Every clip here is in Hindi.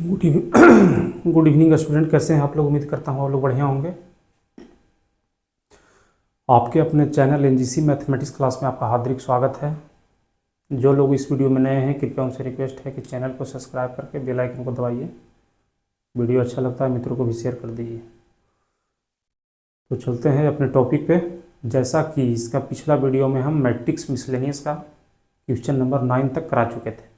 गुड इवनिंग स्टूडेंट, कैसे हैं आप लोग। उम्मीद करता हूँ आप लोग बढ़िया होंगे। आपके अपने चैनल एनजीसी मैथमेटिक्स क्लास में आपका हार्दिक स्वागत है। जो लोग इस वीडियो में नए हैं कृपया उनसे रिक्वेस्ट है कि चैनल को सब्सक्राइब करके बेल आइकन को दबाइए। वीडियो अच्छा लगता है मित्रों को भी शेयर कर दीजिए। तो चलते हैं अपने टॉपिक पे। जैसा कि इसका पिछला वीडियो में हम मैट्रिक्स मिसलेनियस का क्वेश्चन नंबर 9 तक करा चुके थे।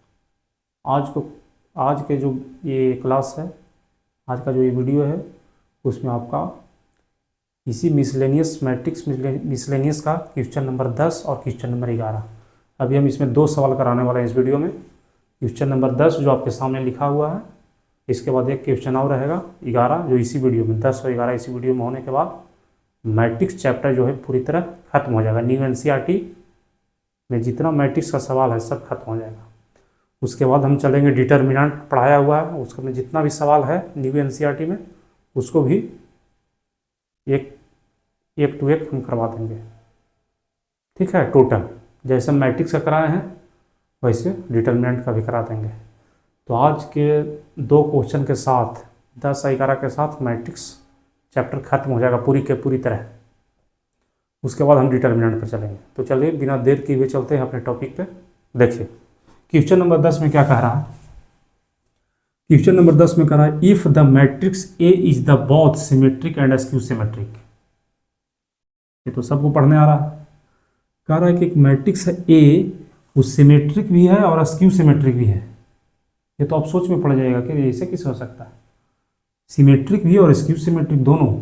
आज के जो ये क्लास है, आज का जो ये वीडियो है, उसमें आपका इसी मिसलेनियस मैट्रिक्स मिसलेनियस का क्वेश्चन नंबर 10 और क्वेश्चन नंबर 11, अभी हम इसमें 2 सवाल कराने वाले हैं इस वीडियो में। क्वेश्चन नंबर 10 जो आपके सामने लिखा हुआ है, इसके बाद एक क्वेश्चन और रहेगा 11 जो इसी वीडियो में, 10 और 11 इसी वीडियो में होने के बाद मैट्रिक्स चैप्टर जो है पूरी तरह खत्म हो जाएगा। न्यू एनसीईआरटी में जितना मैट्रिक्स का सवाल है सब खत्म हो जाएगा। उसके बाद हम चलेंगे डिटर्मिनेंट पढ़ाया हुआ है, उसमें जितना भी सवाल है न्यू एनसीईआरटी में उसको भी एक टू एक हम करवा देंगे। ठीक है, टोटल जैसे मैट्रिक्स का कराए हैं वैसे डिटर्मिनेंट का भी करा देंगे। तो आज के 2 क्वेश्चन के साथ 10 और 11 के साथ मैट्रिक्स चैप्टर खत्म हो जाएगा पूरी के पूरी तरह। उसके बाद हम डिटर्मिनेंट पर चलेंगे। तो चलिए बिना देर किए हुए चलते हैं अपने टॉपिक पे। देखिए क्वेश्चन नंबर 10 में क्या कह रहा है। क्वेश्चन नंबर 10 में कह रहा है if the matrix A is the both symmetric and skew symmetric. ये तो सबको पढ़ने आ रहा है। कह रहा है कि एक मैट्रिक्स है ए, वो सिमेट्रिक भी है और स्क्यू सिमेट्रिक भी है। ये तो आप सोच में पड़ जाएगा कि ऐसे कैसे हो सकता है, सिमेट्रिक भी और स्क्यू सिमेट्रिक दोनों।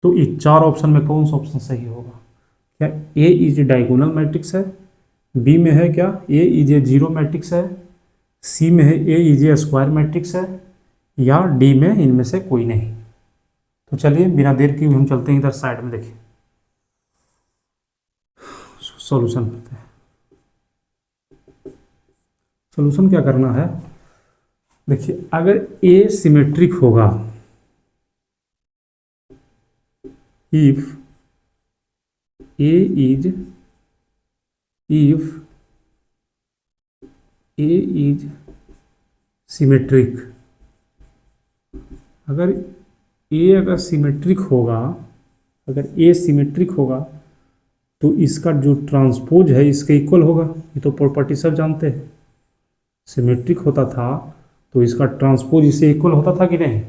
तो ये 4 ऑप्शन में कौन सा ऑप्शन सही होगा। क्या ए इज ए डायगोनल मैट्रिक्स है, बी में है क्या ए इज ए जीरो मैट्रिक्स है, सी में है ए इज ए स्क्वायर मैट्रिक्स है, या डी में इनमें से कोई नहीं। तो चलिए बिना देर किए हम चलते हैं इधर साइड में। देखिए सॉल्यूशन करते हैं। सॉल्यूशन क्या करना है, देखिए अगर ए सिमेट्रिक होगा, इफ ए इज सिमेट्रिक, अगर सिमेट्रिक होगा, अगर ए सिमेट्रिक होगा तो इसका जो ट्रांसपोज है इसके इक्वल होगा। ये तो प्रॉपर्टी सब जानते हैं। सिमेट्रिक होता था तो इसका ट्रांसपोज इससे इक्वल होता था कि नहीं,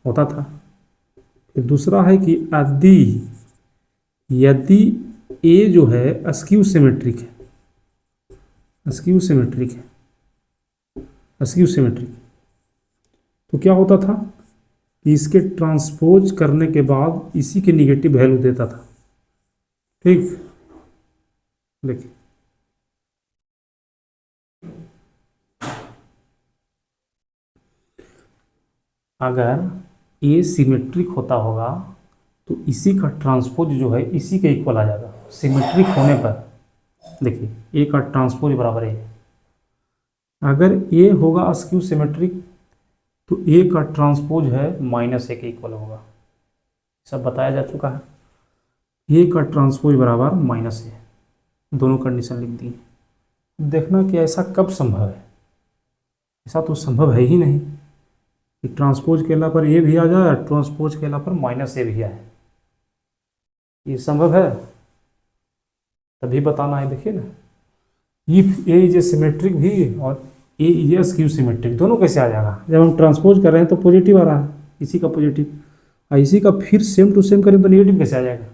होता था। फिर दूसरा है कि यदि ए जो है स्क्यू सिमेट्रिक है, स्क्यू सिमेट्रिक तो क्या होता था कि इसके ट्रांसपोज करने के बाद इसी के निगेटिव वैल्यू देता था। ठीक, देखिए अगर ए सिमेट्रिक होता होगा तो इसी का ट्रांसपोज जो है इसी के इक्वल आ जाएगा सिमेट्रिक होने पर। देखिए ए का ट्रांसपोज बराबर है, अगर ए होगा स्क्यू सिमेट्रिक तो ए का ट्रांसपोज है -a के इक्वल होगा। सब बताया जा चुका है। ए का ट्रांसपोज बराबर -a, दोनों कंडीशन लिख दी। देखना कि ऐसा कब संभव है, ऐसा तो संभव है ही नहीं कि ट्रांसपोज केला पर ए भी आ जाए और ट्रांसपोज केला पर -a भी आए। ये संभव है तभी बताना है। देखिए ना, if A is a symmetric भी और ए इज ए स्क्यू सिमेट्रिक, दोनों कैसे आ जाएगा। जब हम ट्रांसपोज कर रहे हैं तो पॉजिटिव आ रहा है, इसी का पॉजिटिव, और इसी का फिर सेम टू सेम करें तो नेगेटिव कैसे आ जाएगा।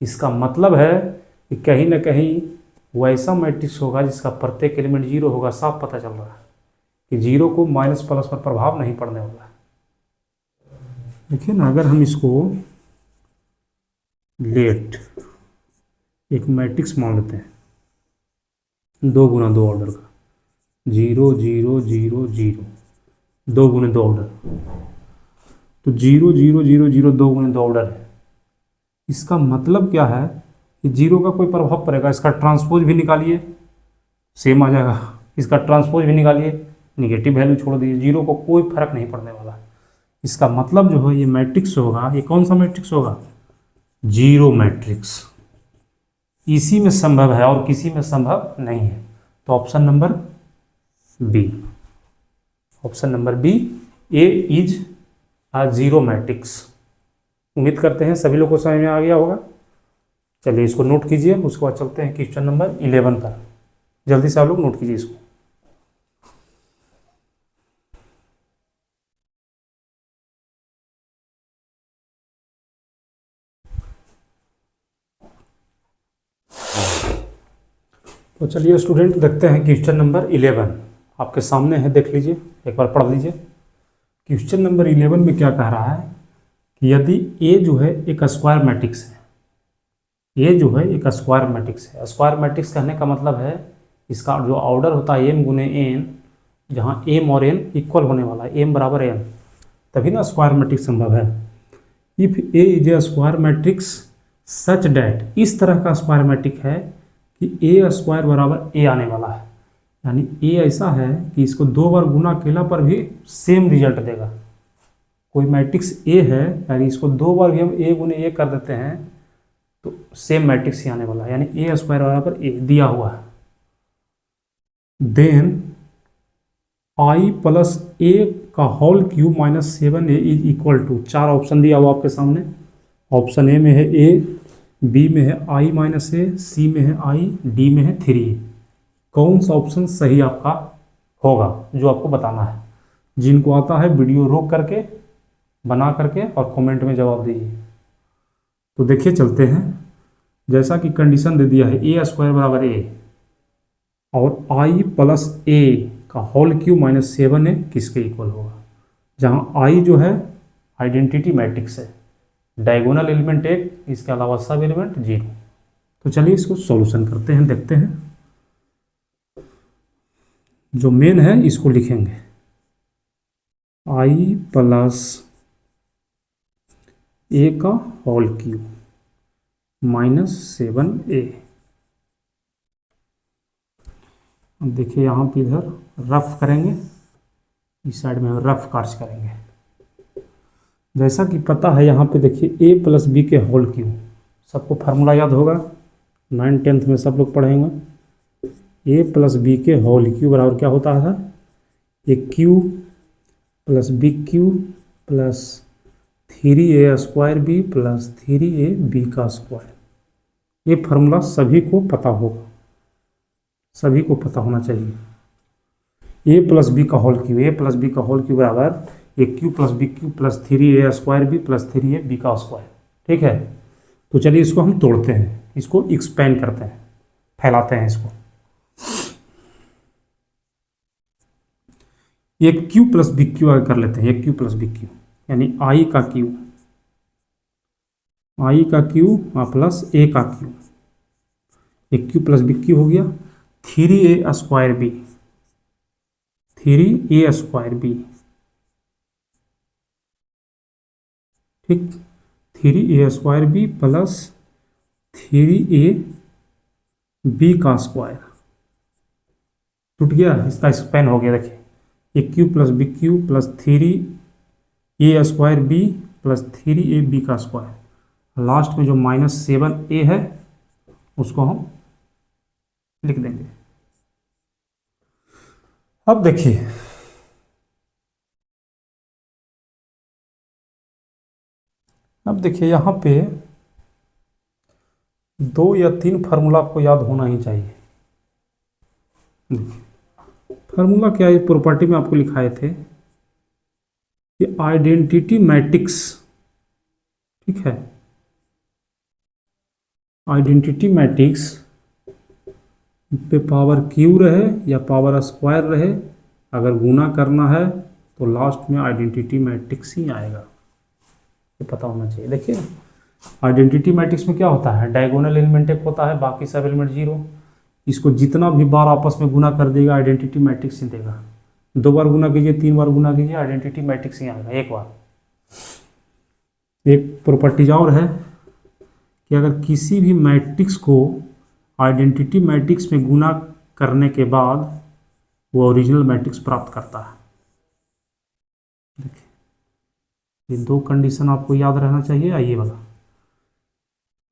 इसका मतलब है कि कहीं ना कहीं वैसा मैट्रिक्स होगा जिसका प्रत्येक एलिमेंट 0 होगा। साफ पता चल रहा है कि 0 को माइनस प्लस पर प्रभाव नहीं पड़ने वाला। देखिए ना, अगर हम इसको लेट एक मैट्रिक्स मान लेते हैं 2 गुना 2 ऑर्डर का, 0 0 0 0, 2 गुने 2 ऑर्डर, तो 0 0 0 0 2 गुने 2 ऑर्डर है। इसका मतलब क्या है कि 0 का कोई प्रभाव पड़ेगा। इसका ट्रांसपोज भी निकालिए सेम आ जाएगा, इसका ट्रांसपोज भी निकालिए निगेटिव वैल्यू छोड़ दीजिए, 0 को कोई फर्क नहीं पड़ने वाला। इसका मतलब जो है ये मैट्रिक्स होगा, ये कौन सा मैट्रिक्स होगा, जीरो मैट्रिक्स। इसी में संभव है और किसी में संभव नहीं है। तो option number B, option number B, A is a zero matrix. उम्मीद करते हैं सभी लोग को समझ में आ गया होगा। चलिए इसको नोट कीजिए, उसके बाद चलते हैं क्वेश्चन नंबर 11 पर। जल्दी से आप लोग नोट कीजिए इसको। तो चलिए स्टूडेंट देखते हैं क्वेश्चन नंबर 11 आपके सामने है, देख लीजिए, एक बार पढ़ लीजिए। क्वेश्चन नंबर 11 में क्या कह रहा है कि यदि ए जो है एक स्क्वायर मैट्रिक्स है, ये जो है एक स्क्वायर मैट्रिक्स है। स्क्वायर मैट्रिक्स कहने का मतलब है इसका जो ऑर्डर होता है एम गुने एन, जहाँ एम और एन इक्वल होने वाला है, एम बराबर एन, तभी ना स्क्वायर मैट्रिक्स संभव है। If A is a square matrix such that, इस तरह का स्क्वायर मैट्रिक है कि ए स्क्वायर बराबर ए आने वाला है, यानी ए ऐसा है कि इसको 2 बार गुना केला पर भी सेम रिजल्ट देगा। कोई मैट्रिक्स ए है यानी इसको 2 बार भी हम ए गुने ए कर देते हैं तो सेम मैट्रिक्स ही आने वाला है, यानी ए स्क्वायर बराबर ए दिया हुआ है। देन आई प्लस ए का whole cube minus 7a is equal to, 4 option दिया हुआ आपके सामने। ऑप्शन ए में है ए, बी में है आई माइनस ए, सी में है आई, डी में है 3a। कौन सा ऑप्शन सही आपका होगा जो आपको बताना है। जिनको आता है वीडियो रोक करके बना करके और कमेंट में जवाब दीजिए। तो देखिए चलते हैं, जैसा कि कंडीशन दे दिया है ए स्क्वायर बराबर ए और आई प्लस ए का होल क्यूब माइनस 7a किसके इक्वल होगा, जहाँ आई जो है आइडेंटिटी मैट्रिक्स है, डायगोनल एलिमेंट 1, इसके अलावा सब एलिमेंट 0। तो चलिए इसको सॉल्यूशन करते हैं, देखते हैं। जो मेन है इसको लिखेंगे आई प्लस ए का होल क्यूब माइनस 7a। अब देखिए यहाँ पे इधर रफ करेंगे, इस साइड में रफ कार्य करेंगे। जैसा कि पता है यहाँ पे देखिए a प्लस बी के होल क्यूब, सबको फार्मूला याद होगा, 9th-10th में सब लोग पढ़ेंगे। a प्लस बी के होल क्यूब बराबर क्या होता है, A cube plus B cube plus 3a square B plus 3a B का स्क्वायर। ये फार्मूला सभी को पता होगा, सभी को पता होना चाहिए। ए प्लस बी का whole cube, A plus B का होल क्यूब बराबर A cube plus B cube plus 3a square B plus 3a B का स्क्वायर। ठीक है, तो चलिए इसको हम तोड़ते हैं, इसको एक्सपेंड करते हैं, फैलाते हैं इसको। ए क्यूब प्लस बी क्यूब आगे कर लेते हैं, ए क्यूब प्लस बी क्यूब यानी आई का क्यूब, आई का क्यूब प्लस ए का क्यूब, ए क्यूब प्लस बी क्यूब हो गया 3a square B, 3a square B, ठीक, 3a square B plus 3a B का स्क्वायर। टूट गया, इसका स्पेन हो गया। देखिए A cube plus B cube plus 3a square B plus 3a B का स्क्वायर। लास्ट में जो माइनस 7a है उसको हम लिख देंगे। अब देखिए यहाँ पे 2 या 3 फार्मूला आपको याद होना ही चाहिए। फार्मूला क्या है, प्रॉपर्टी में आपको लिखाए थे कि आइडेंटिटी मैट्रिक्स, ठीक है, आइडेंटिटी मैट्रिक्स पे पावर क्यू रहे या पावर स्क्वायर रहे, अगर गुना करना है तो लास्ट में आइडेंटिटी मैट्रिक्स ही आएगा, ये पता होना चाहिए। देखिए आइडेंटिटी मैट्रिक्स में क्या होता है, डायगोनल एलिमेंट एक होता है, बाकी सब एलिमेंट 0। इसको जितना भी बार आपस में गुना कर देगा आइडेंटिटी मैट्रिक्स ही देगा। 2 बार गुना कीजिए, 3 बार गुना कीजिए, आइडेंटिटी मैट्रिक्स ही आएगा एक बार। एक प्रॉपर्टीज और है कि अगर किसी भी मैट्रिक्स को आइडेंटिटी मैट्रिक्स में गुना करने के बाद वो ओरिजिनल मैट्रिक्स प्राप्त करता है। देखिए ये 2 कंडीशन आपको याद रहना चाहिए। आइए वाला,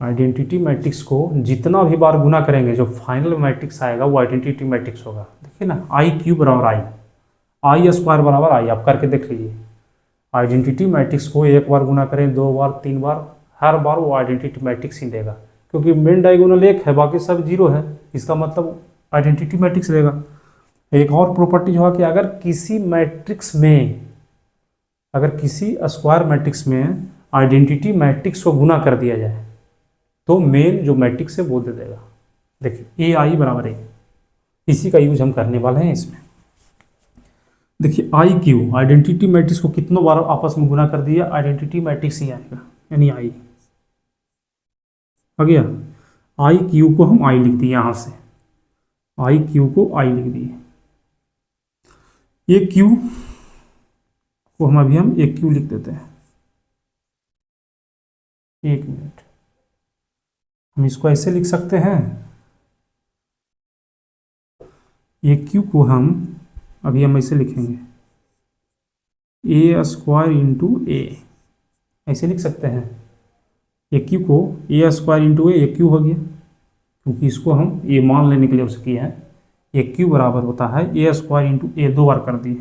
आइडेंटिटी मैट्रिक्स को जितना भी बार गुना करेंगे जो फाइनल मैट्रिक्स आएगा वो आइडेंटिटी मैट्रिक्स होगा। देखिए ना, आई क्यू बराबर आई स्क्वायर बराबर आई, आप करके देख लीजिए। आइडेंटिटी मैट्रिक्स को एक बार गुना करें, 2 बार, 3 बार, हर बार वो आइडेंटिटी मैट्रिक्स ही देगा, क्योंकि मेन डायगोनल एक है, बाकी सब जीरो है, इसका मतलब आइडेंटिटी मैट्रिक्स देगा। एक और प्रॉपर्टी जो है कि अगर किसी स्क्वायर मैट्रिक्स में आइडेंटिटी मैट्रिक्स को गुना कर दिया जाए तो मेन जो मैट्रिक्स है वो दे देगा। देखिए ए आई बराबर ए, इसी का यूज हम करने वाले हैं इसमें। देखिए आई क्यू, आइडेंटिटी मैट्रिक्स को कितनों बार आपस में गुना कर दिया, आइडेंटिटी मैट्रिक्स ही आएगा, यानी आई आ गया। आई क्यू को हम आई लिख दिए, यहां से आई क्यू को आई लिख दिए। ए क्यू को हम ए क्यू लिख देते हैं। एक मिनट, हम इसको ऐसे लिख सकते हैं, ए क्यू को हम ऐसे लिखेंगे, ए स्क्वायर इंटू ए, ऐसे लिख सकते हैं। ए क्यू को ए स्क्वायर इंटू ए क्यू हो गया, क्योंकि इसको हम ए मान लेने के लिए उससे किए हैं। ए क्यू बराबर होता है ए स्क्वायर इंटू ए, 2 बार कर दिए,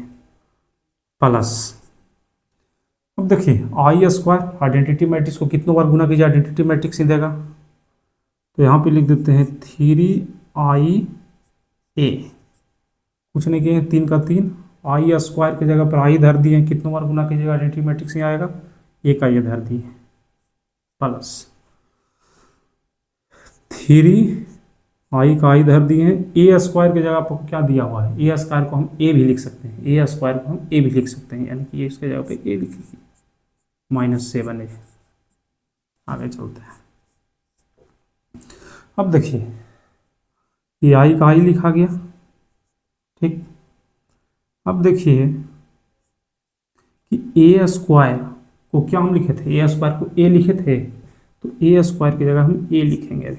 प्लस। अब देखिए आई स्क्वायर, आइडेंटिटी मैट्रिक्स को कितनों बार गुना कीजिए आइडेंटिटी मैट्रिक्स ही देगा, तो यहाँ पे लिख देते हैं 3 IA, कुछ नहीं किए, 3 का 3, आई स्क्वायर की जगह पर आई धर दिए, कितनों बार गुना कीजिएगा आइडेंटिटी मैट्रिक्स ही आएगा, एक आई धर दिए, प्लस 3 का आई धर दिए हैं। ए स्क्वायर की जगह पर क्या दिया हुआ है, ए स्क्वायर को हम ए भी लिख सकते हैं, ए स्क्वायर को हम ए भी लिख सकते हैं, यानी कि इसके जगह पे ए लिखिए, -7A। आगे चलते हैं। अब देखिए ये आई का आई लिखा गया, ठीक। अब देखिए कि ए स्क्वायर को क्या हम लिखे थे, ए स्क्वायर को ए लिखे थे, तो ए स्क्वायर की जगह हम ए लिखेंगे अभी,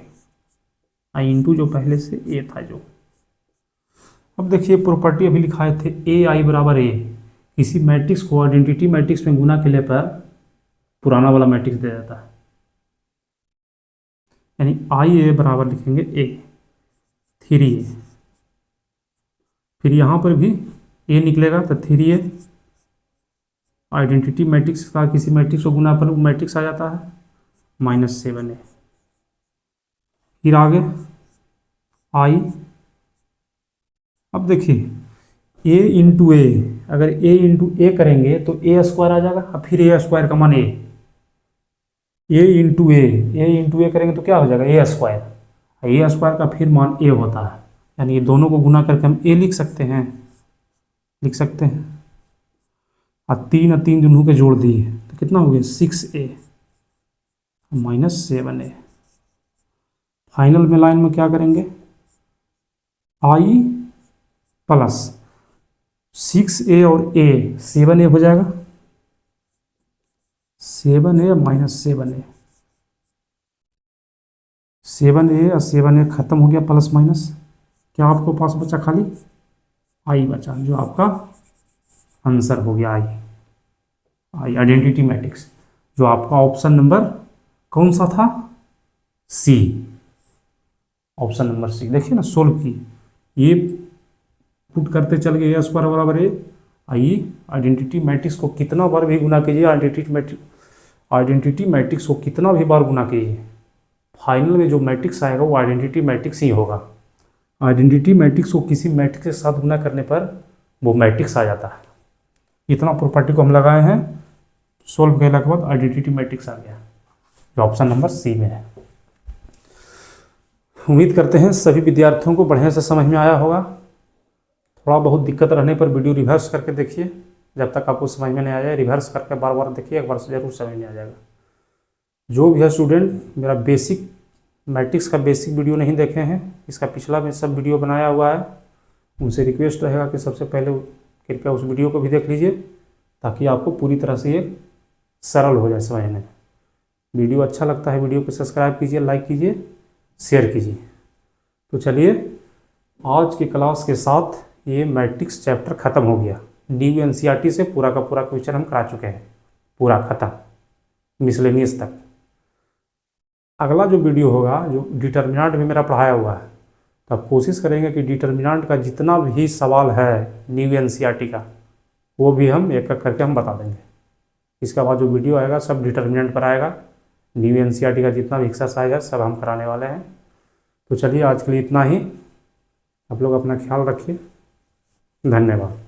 आई इंटू जो पहले से ए था जो। अब देखिए प्रॉपर्टी अभी लिखाए थे ए आई बराबर ए, किसी मैट्रिक्स को आइडेंटिटी मैट्रिक्स में गुना के लिए पर पुराना वाला मैट्रिक्स दे देता है, यानी आई ए बराबर लिखेंगे ए, 3A, फिर यहाँ पर भी ए निकलेगा तो 3A, आइडेंटिटी मैट्रिक्स का किसी मैट्रिक्स को गुना पर मैट्रिक्स आ जाता है, -7A। फिर आगे आई, अब देखिए ए इंटू ए, अगर ए इंटू ए करेंगे तो ए स्क्वायर आ जाएगा, अब फिर ए स्क्वायर का मान ए इंटू ए करेंगे तो क्या हो जाएगा, ए स्क्वायर का फिर मान ए होता है, यानी ये दोनों को गुना करके हम ए लिख सकते हैं, और 3 दोनों के जोड़ दिए तो कितना हो गया, 6A -7A। फाइनल में लाइन में क्या करेंगे, आई प्लस 6A और A, 7A हो जाएगा, 7A -7A, 7A और 7A खत्म हो गया, प्लस माइनस, क्या आपको पास बचा, खाली आई बचा, जो आपका आंसर हो गया आई आइडेंटिटी मैट्रिक्स, जो आपका ऑप्शन नंबर कौन सा था, सी, ऑप्शन नंबर सी। देखिए ना सोल्व की, ये पुट करते चल गए, ए स्क्वायर बराबर ए, आइडेंटिटी मैट्रिक्स को कितना बार भी गुना कीजिए, आइडेंटिटी मैट्रिक्स को कितना भी बार गुना कीजिए, फाइनल में जो मैट्रिक्स आएगा वो आइडेंटिटी मैट्रिक्स ही होगा। आइडेंटिटी मैट्रिक्स को किसी मैट्रिक्स के साथ गुना करने पर वो मैट्रिक्स आ जाता है। इतना प्रॉपर्टी को हम लगाए हैं, सोल्व करने के बाद आइडेंटिटी मैट्रिक्स आ गया, जो ऑप्शन नंबर सी में है। उम्मीद करते हैं सभी विद्यार्थियों को बढ़िया से समझ में आया होगा। थोड़ा बहुत दिक्कत रहने पर वीडियो रिवर्स करके देखिए, जब तक आपको समझ में नहीं आ जाए रिवर्स करके बार बार देखिए, एक बार से जरूर समझ में आ जाएगा। जो भी है स्टूडेंट मेरा बेसिक मैट्रिक्स का बेसिक वीडियो नहीं देखे हैं, इसका पिछला में सब वीडियो बनाया हुआ है, उनसे रिक्वेस्ट रहेगा कि सबसे पहले कृपया उस वीडियो को भी देख लीजिए, ताकि आपको पूरी तरह से ये सरल हो जाए समझने। वीडियो अच्छा लगता है वीडियो को सब्सक्राइब कीजिए, लाइक कीजिए, शेयर कीजिए। तो चलिए आज की क्लास के साथ ये मैट्रिक्स चैप्टर ख़त्म हो गया। न्यू NCERT से पूरा का पूरा क्वेश्चन हम करा चुके हैं, पूरा ख़त्म, मिसलेनियस तक। अगला जो वीडियो होगा जो डिटर्मिनेंट भी मेरा पढ़ाया हुआ है, तो आप कोशिश करेंगे कि डिटर्मिनेंट का जितना भी सवाल है न्यू एनसीईआरटी का वो भी हम एक एक करके हम बता देंगे। इसके बाद जो वीडियो आएगा सब डिटर्मिनेंट पर आएगा, न्यू एनसीईआरटी का जितना भी एक्सरसाइज है सब हम कराने वाले हैं। तो चलिए आज के लिए इतना ही, आप लोग अपना ख्याल रखिए, धन्यवाद।